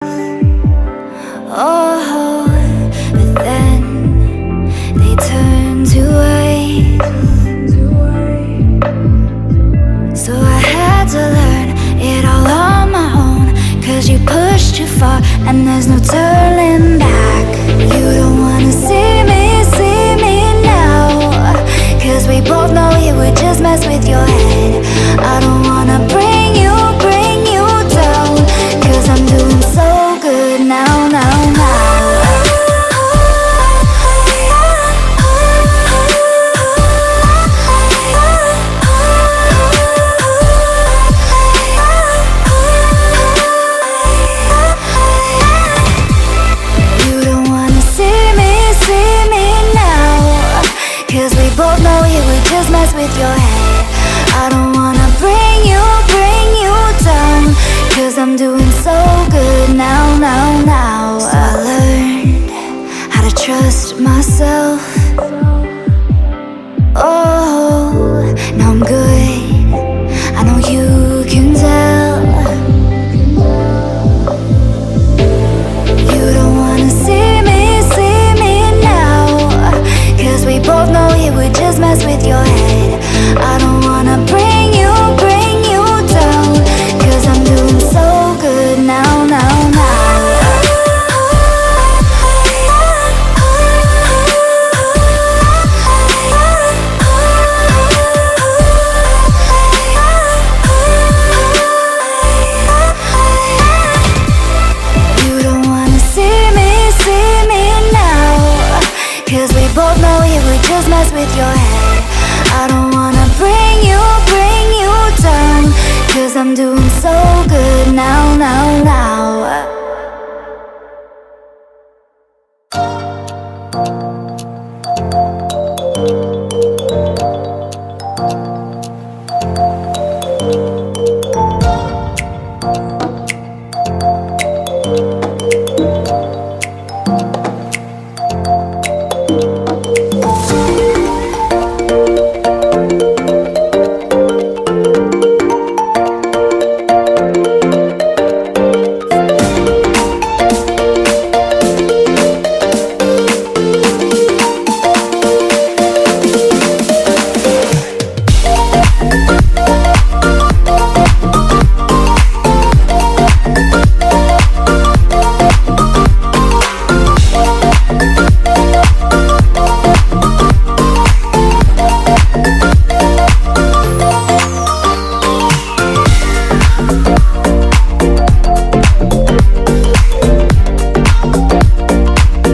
Oh, but then they turn to ice. So I had to learn it all on my own, 'cause you pushed too far and there's no turning back. You don't wanna see me now, 'cause we both know it would just mess with your head. I don't wanna bring you down, 'cause I'm doing so good now, now. You don't wanna see me now, 'cause we both know it would just mess with your head. I don't wanna bring you down, 'cause I'm doing so good now, now, now. So I learned how to trust myself. Oh, now I'm good, I know you can tell. You don't wanna see me now, 'cause we both know it would just mess with your head. I don't wanna bring you down, 'cause I'm doing so good now, now, now. You don't wanna see me now, 'cause we both know it would just mess with your head. I don't wanna bring you down, 'cause I'm doing so good now, now, now.